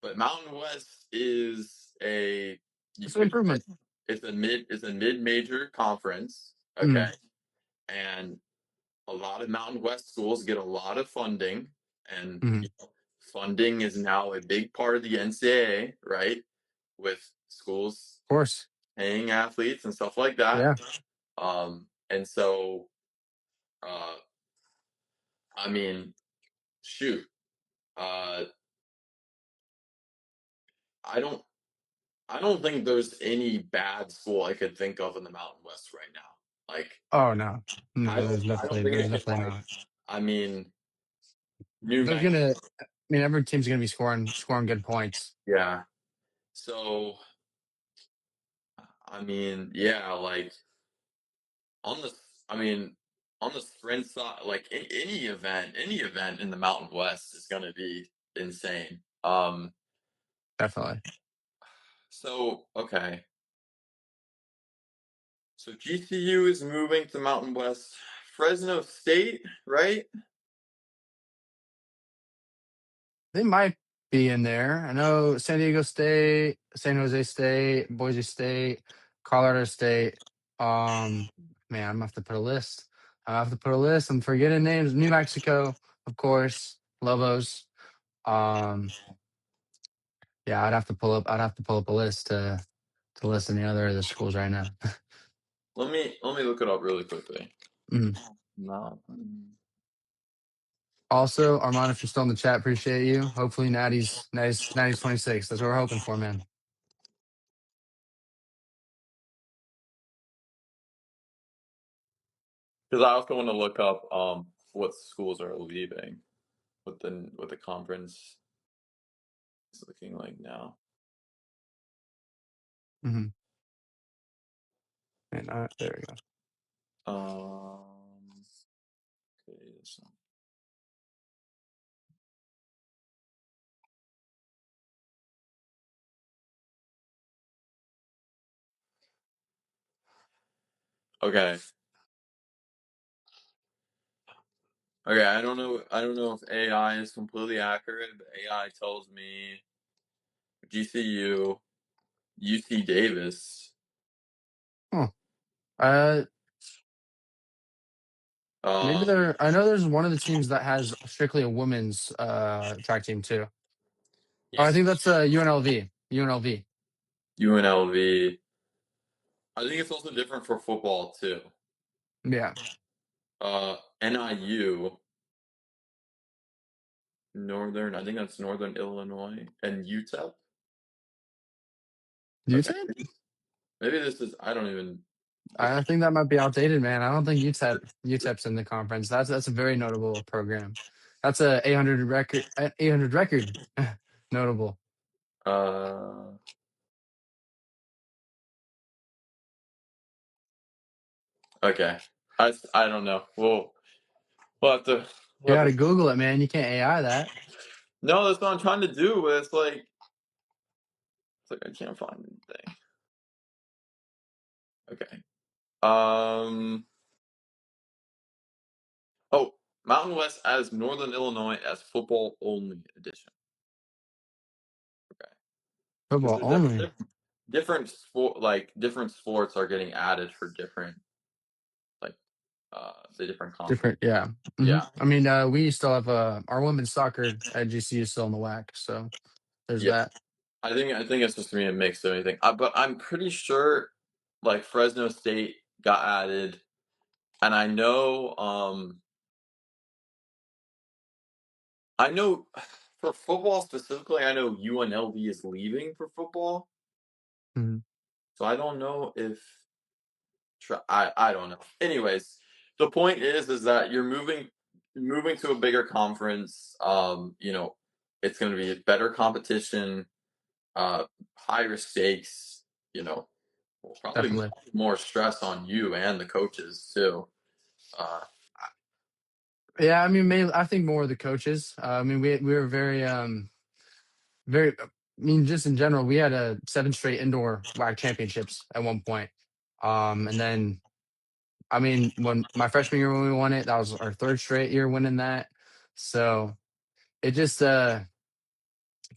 but Mountain West is a you It's an could improvement. it's a mid-major conference, okay, Mm, and a lot of Mountain West schools get a lot of funding, and mhm. funding is now a big part of the NCAA, right? With schools Of course. paying athletes and stuff like that. Yeah. And so, uh, I mean, shoot, uh, I don't, I don't think there's any bad school I could think of in the Mountain West right now. Like, Oh no. I No, don't, I don't think I there's could definitely like. not. I mean, New There's Mexico, gonna I mean, every team's gonna be scoring good points. yeah. So, I mean, yeah, like on the, I mean, on the sprint side, like any event in the Mountain West is going to be insane. Definitely. So okay, so GCU is moving to Mountain West. Fresno State, right? They might be in there. I know San Diego State, San Jose State, Boise State, Colorado State. Man, I'm gonna have to put a list. I have to put a list. I'm forgetting names. New Mexico, of course. Lobos. Um, yeah, I'd have to pull up a list to list any other of the schools right now. Let me look it up really quickly. Mm. Mountain. Also, Armand, if you're still in the chat, appreciate you. Hopefully, Natty's 26. That's what we're hoping for, man. Because I also want to look up what schools are leaving, what the conference is looking like now. Hmm. And there we go. Um, okay, so okay. Okay, I don't know. I don't know if AI is completely accurate, but AI tells me GCU, UC Davis. Huh. Uh, Maybe Um, there. I know there's one of the teams that has strictly a women's track team too. Oh, I yes, think that's UNLV. UNLV. UNLV. I think it's also different for football too. Yeah. NIU, Northern. I think that's Northern Illinois and UTEP. Okay, UTEP. maybe this is. I don't even. Okay. I think that might be outdated, man. I don't think UTEP's in the conference. That's a very notable program. That's a 800 record. 800 record. Notable. Uh, okay. I don't know. We'll have to. You We'll got have to to. Google it, man. You can't AI that. No, that's what I'm trying to do. But it's like I can't find anything. Okay. Um. Oh, Mountain West as Northern Illinois as football only edition. Okay. Because Football there's only. different sports are getting added for different like the different Different. conferences. Yeah. Hmm. Yeah. I mean, we still have our women's soccer at GCU is still in the WAC, so there's Yeah. that. I think it's just gonna be a mix of anything. But I'm pretty sure like Fresno State got added, and I know for football specifically, I know UNLV is leaving for football. Mhm. So I don't know if I don't know. Anyways, the point is that you're moving to a bigger conference. It's going to be better competition, higher stakes. You know, probably Definitely. more stress on you and the coaches too. Uh, Yeah, I mean, mainly, I think more of the coaches. I mean, we were very mean, just in general, we had a 7 straight indoor WAC championships at one point. And then, I mean, when my freshman year when we won it, that was our third straight year winning that. So it just for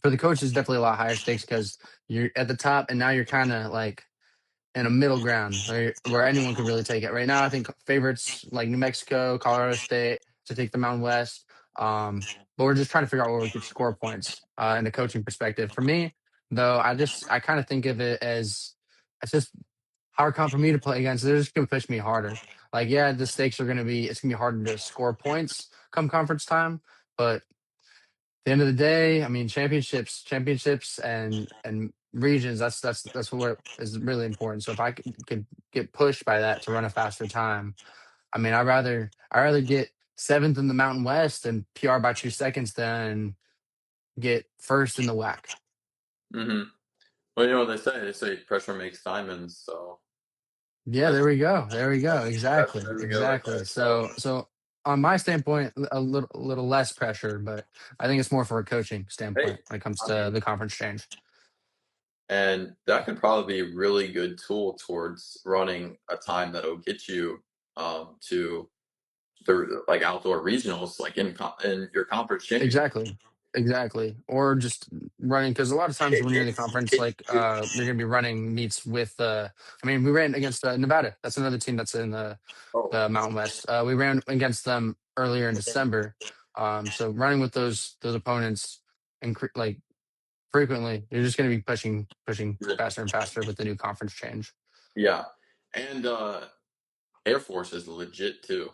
the coaches definitely a lot higher stakes because you're at the top and now you're kind of like in a middle ground where anyone could really take it. Right now, I think favorites like New Mexico, Colorado State to take the Mountain West. But we're just trying to figure out where we could score points in the coaching perspective. For me, though, I kind of think of it as it's just hard comp for me to play against. They're just gonna push me harder. Like, yeah, the stakes are gonna be it's gonna be harder to score points come conference time, but the end of the day, I mean, championships, and regions. That's what is really important. So if I could get pushed by that to run a faster time, I mean, I rather get seventh in the Mountain West and PR by 2 seconds than get first in the WAC. Hmm. Well, you know what they say? They say pressure makes diamonds. So Yeah, that's there we go. There we go. that's Exactly, very good right exactly. there. So, So on my standpoint, a little less pressure, but I think it's more for a coaching hey, standpoint when it comes I to mean, the conference change. and that could probably be a really good tool towards running a time that'll get you to the like outdoor regionals, like in your conference championship. Exactly. Exactly. Or just running because a lot of times when you're in the conference, like you're gonna be running meets with I mean, we ran against Nevada. That's another team that's in Oh, the Mountain West. We ran against them earlier in December. So running with those opponents and like frequently, you're just gonna be pushing faster and faster with the new conference change. yeah, and Air Force is legit too.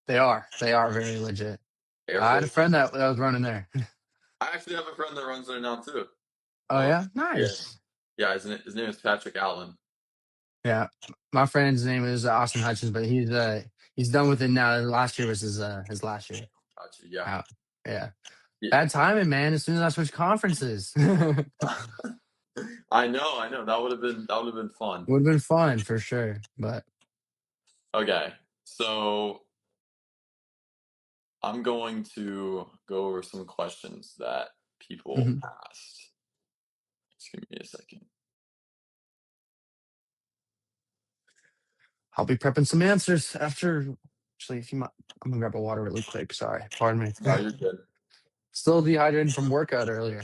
They are very legit. Air I had a Force. friend that was running there. I actually have a friend that runs there now too. Oh Um, yeah, yeah, nice. yeah. His name is Patrick Allen. Yeah, my friend's name is Austin Hutchins, but he's done with it now. Last year was his last year Gotcha. Yeah, out. Yeah, yeah. bad timing, man. As soon as I switched conferences, would I know, I know. That would have been fun. have been fun for sure. But Okay, so I'm going to go over some questions that people mhm. asked. Just give me a second. I'll be prepping some answers after. Actually, if you might, I'm gonna grab a water really quick. Sorry, pardon me. No, you're good. Still dehydrated from workout earlier.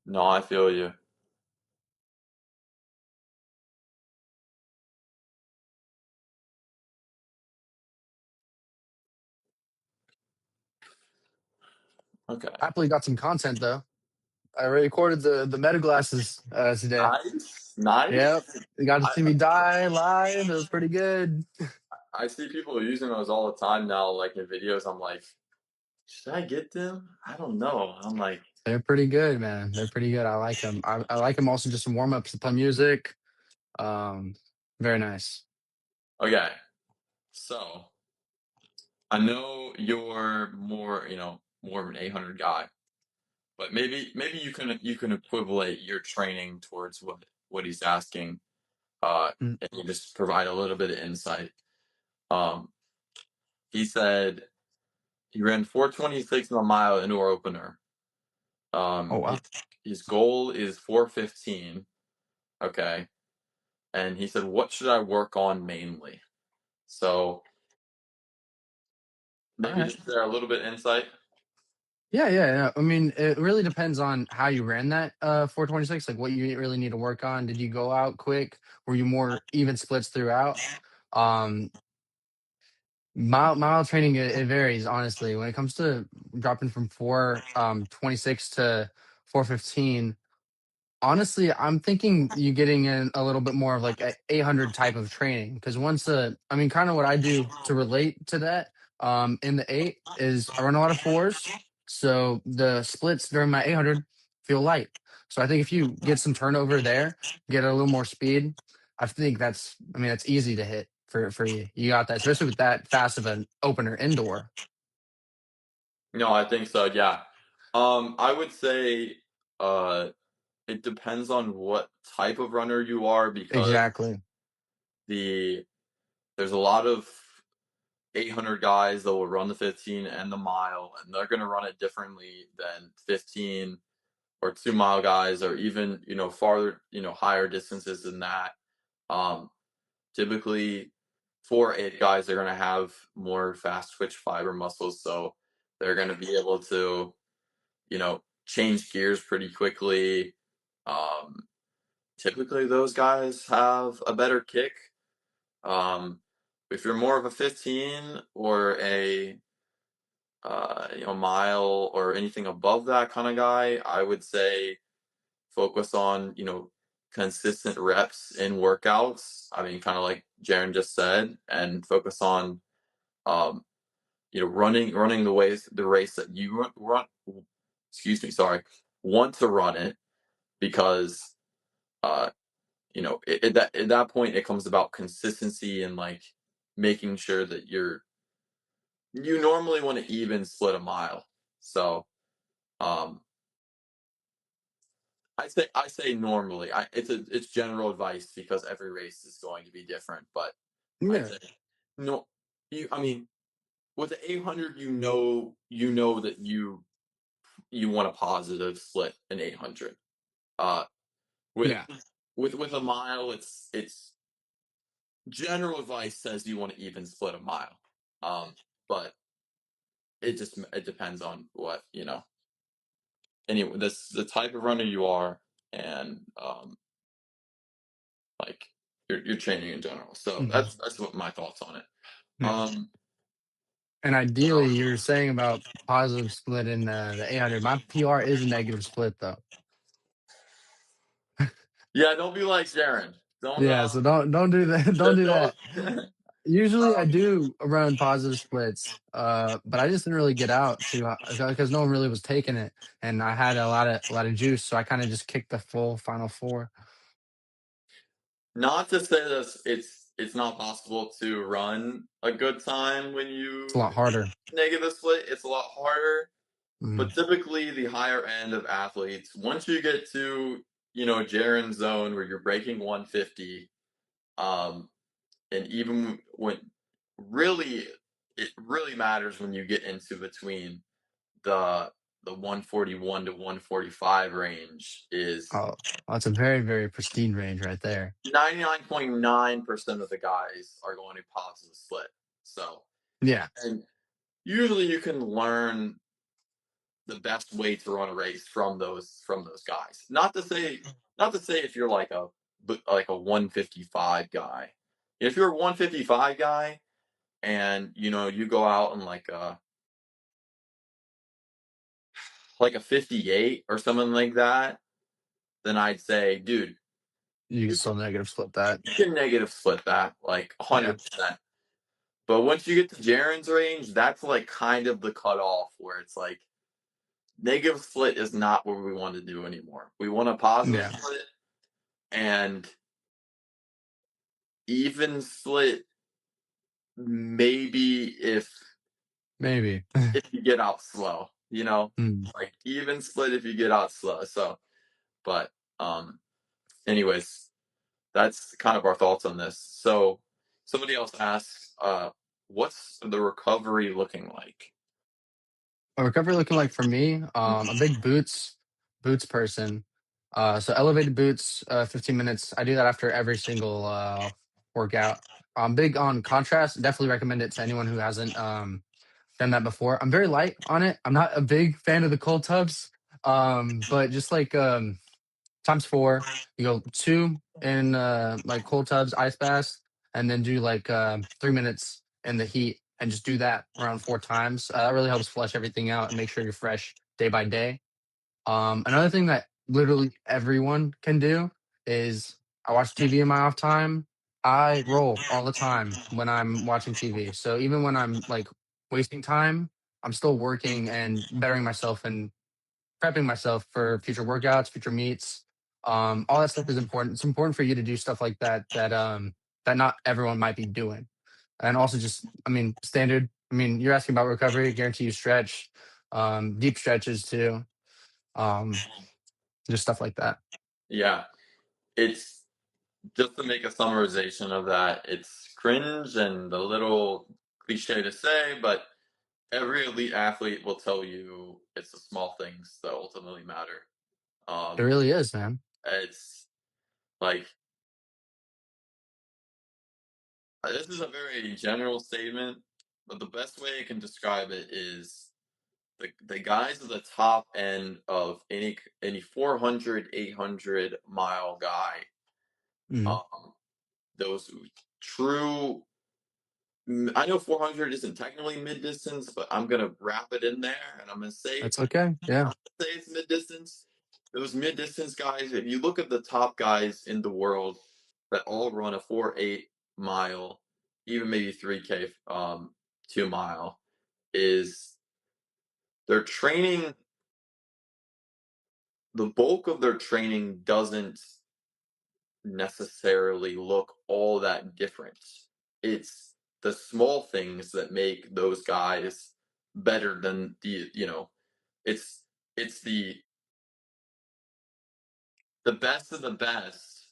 No, I feel you. Okay. Happily got some content though. I recorded the meta glasses today. Nice, nice. Yep, you got to I see me die live. It was pretty good. I see people using those all the time now, like in videos. I'm like, should I get them? I don't know. I'm like, They're pretty good, man. They're pretty good. I like them. I like them also just some warm ups to play music. Um, very nice. okay. So I know you're more, more of an 800 guy, but maybe you can equivalent your training towards what he's asking, Mm. and you just provide a little bit of insight. Um, he said he ran 4:26 in the mile indoor opener. Oh His, wow. his goal is 4:15. Okay, and he said, "What should I work on mainly?" So All maybe right. just share a little bit insight. Yeah. I mean, it really depends on how you ran that 426. Like, what you really need to work on. Did you go out quick? Were you more even splits throughout? Um, mile training it varies honestly. When it comes to dropping from 426 to 415. Honestly, I'm thinking you getting in a little bit more of like a 800 type of training because I mean, kind of what I do to relate to that in the eight is I run a lot of fours, so the splits during my 800 feel light. So I think if you get some turnover there, get a little more speed, I think I mean, that's easy to hit for you. You got that, especially with that fast of an opener indoor. No, I think so. Yeah. I would say uh, it depends on what type of runner you are because Exactly. the there's a lot of 800 guys that will run the 15 and the mile, and they're going to run it differently than 15 or 2 mile guys, or even farther, higher distances than that. Um, Typically, 4 8 guys are going to have more fast twitch fiber muscles, so they're going to be able to change gears pretty quickly. Um, Typically, those guys have a better kick. Um, if you're more of a 15 or a mile or anything above that kind of guy, I would say focus on consistent reps in workouts. I mean, kind of like Jaron just said, and focus on um, running the race that you run. Excuse me, sorry, want to run it because uh, at that point it comes about consistency and like making sure that you normally want to even split a mile. So um, I say normally. It's general advice because every race is going to be different. But I'd Yeah. say no. I mean, with the 800, you know that you want a positive split in 800. Uh, with Yeah. with a mile, it's general advice says you want to even split a mile. But it depends on what Anyway, this the type of runner you are, and like your training in general. So Mhm. that's what my thoughts on it. Yeah. Um, And ideally, you're saying about positive split in the 800. My PR is a negative split though. yeah, don't be like Sharon. Don't Yeah, so don't do that. Don't do don't. that. Usually, I um, do run positive splits, but I just didn't really get out too because no one really was taking it, and I had a lot of juice, so I kind of just kicked the full final four. Not to say that it's not possible to run a good time when It's a you lot harder. negative split. It's a lot harder, Mhm. but typically the higher end of athletes, once you get to Jaren's zone where you're breaking 150, um, and even when really it really matters when you get into between the 141 to 145 range is Oh, that's a very very pristine range right there. 99.9% of the guys are going to positive split. So, Yeah, and usually you can learn the best way to run a race from those guys. Not to say if you're like a 155 guy. If you're a 155 guy and you go out and like a 58 or something like that, then I'd say, dude, you can you still negative split that. you can negative split that like Yeah, 100%. But once you get to Jaren's range, that's like kind of the cutoff where it's like negative split is not what we want to do anymore. We want a positive yeah, split, and even split maybe maybe. if you get out slow, Mm. like even split if you get out slow. So, but um, anyways, that's kind of our thoughts on this. So, somebody else asks, what's the recovery looking like? A recovery looking like for me, a big boots person. So elevated boots, 15 minutes. I do that after every single workout. I'm big on contrast. Definitely recommend it to anyone who hasn't done that before. I'm very light on it. I'm not a big fan of the cold tubs, but just like times four. You go two in like cold tubs, ice baths, and then do like 3 minutes in the heat, and just do that around 4 times. That really helps flush everything out and make sure you're fresh day by day. Another thing that literally everyone can do is I watch TV in my off time. I roll all the time when I'm watching TV. So even when I'm like wasting time, I'm still working and bettering myself and prepping myself for future workouts, future meets. All that stuff is important. It's important for you to do stuff like that that not everyone might be doing. And also just, I mean, standard. I mean, you're asking about recovery, guarantee you stretch, deep stretches too. Um, just stuff like that. Yeah, it's just to make a summarization of that. It's cringe and a little cliche to say, but every elite athlete will tell you it's the small things that ultimately matter. It Um, really is, man. it's like this is a very general statement, but the best way I can describe it is the guys at the top end of any 400, 800 mile guy, Mhm. um, those true. I know 400 isn't technically mid distance, but I'm gonna wrap it in there, and That's okay. Yeah. I'm gonna say it's mid distance. Those mid distance guys, if you look at the top guys in the world that all run a 4-8 mile, even maybe 3K, 2 mile, is their training. The bulk of their training doesn't necessarily look all that different. It's the small things that make those guys better than it's it's the best of the best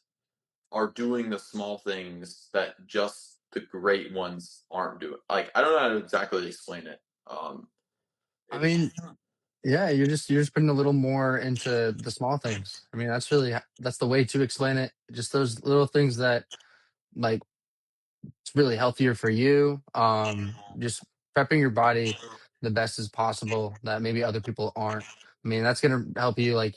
are doing the small things that just the great ones aren't doing. Like, I don't know how to exactly explain it. I It's mean, yeah, you're just putting a little more into the small things. I mean, that's the way to explain it. Just those little things that, like, it's really healthier for you. Just prepping your body the best as possible that maybe other people aren't. I mean, that's gonna help you, like,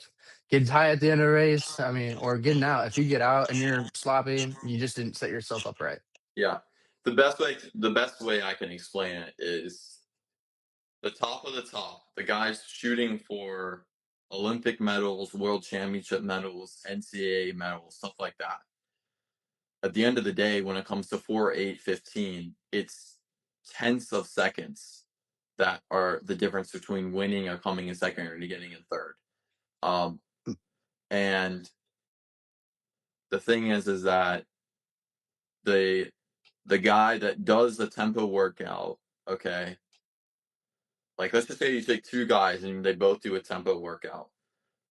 get high at the end of the race. I mean, or getting out. If you get out and you're sloppy, you just didn't set yourself up right. yeah. The best way I can explain it is the top of the top, the guys shooting for Olympic medals, world championship medals, NCAA medals, stuff like that. At the end of the day, when it comes to 4, 8, 15, it's tenths of seconds that are the difference between winning or coming in second or getting in third. Um, and the thing is that the the guy that does the tempo workout, okay, like let's just say you take two guys and they both do a tempo workout,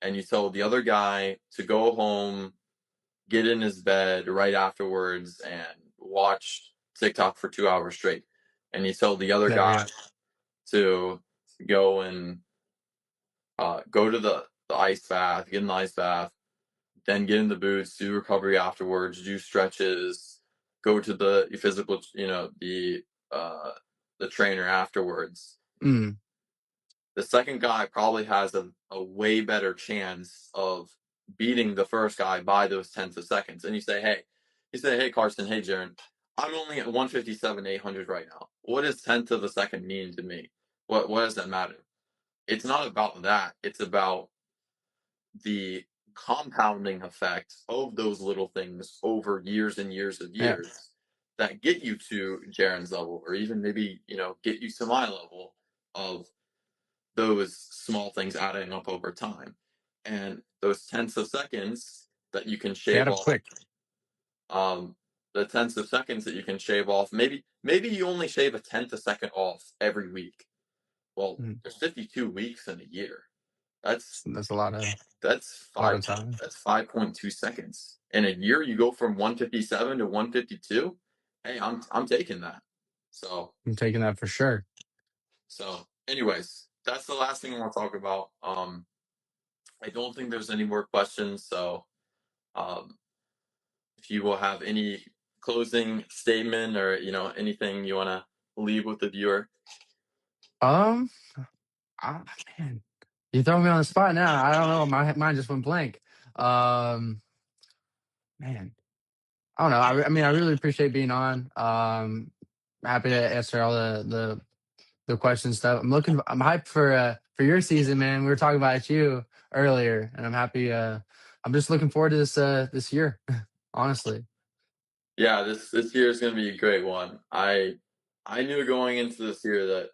and you tell the other guy to go home, get in his bed right afterwards, and watch TikTok for 2 hours straight. And you tell the other There we guy go. to go and go to the ice bath, get in the ice bath, then get in the boots, do recovery afterwards, do stretches, go to the physical, uh, the trainer afterwards. Mm, The second guy probably has a way better chance of beating the first guy by those tenths of seconds. And hey, Carson, hey, Jaron, I'm only at 157, 800 right now. What does tenth of a second mean to me? What does that matter? It's not about that. It's about the compounding effect of those little things over years and years of yeah. years that get you to Jaron's level, or even maybe, get you to my level of those small things adding up over time. And those tenths of seconds that you can They shave add up off, quick. um, the tenths of seconds that you can shave off, maybe you only shave a tenth of a second off every week. Well, Mm, there's 52 weeks in a year. That's that's that's a lot five of time. that's 5.2 seconds. In a year you go from 157 to 152. Hey, I'm taking that. So I'm taking that for sure. anyways, that's the last thing I want to talk about. I don't think there's any more questions. So, um, if you will have any closing statement or anything you want to leave with the viewer. Um, ah, man, you throw me on the spot now. I don't know. My mind just went blank. Um, man, I don't know. I mean, I really appreciate being on. Happy to answer all the questions stuff. I'm hyped for your season, man. We were talking about you earlier, and I'm happy. I'm just looking forward to this year. Honestly, Yeah, this year is going to be a great one. I knew going into this year that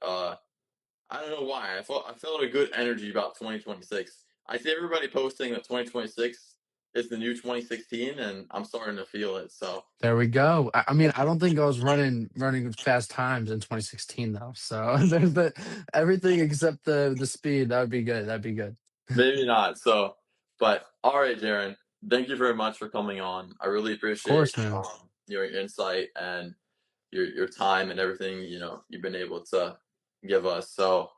I don't know why I felt a good energy about 2026. I see everybody posting that 2026 is the new 2016, and I'm starting to feel it. So there we go. I mean, I don't think I was running fast times in 2016 though. So there's everything except the speed. That would be good. That'd be good. maybe not. So, but all right, Jaron. Thank you very much for coming on. I really Of appreciate course, man. your insight and your time and everything you've been able to give us. So,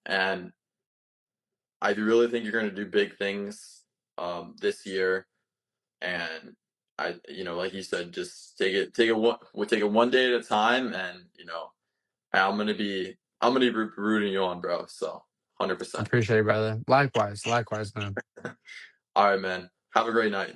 and I really think you're going to do big things. this year, and like you said, just take it one day at a time, and I'm gonna be rooting you on, bro. So, I 100%. appreciate it, brother. Likewise, likewise, man. All right, man. Have a great night.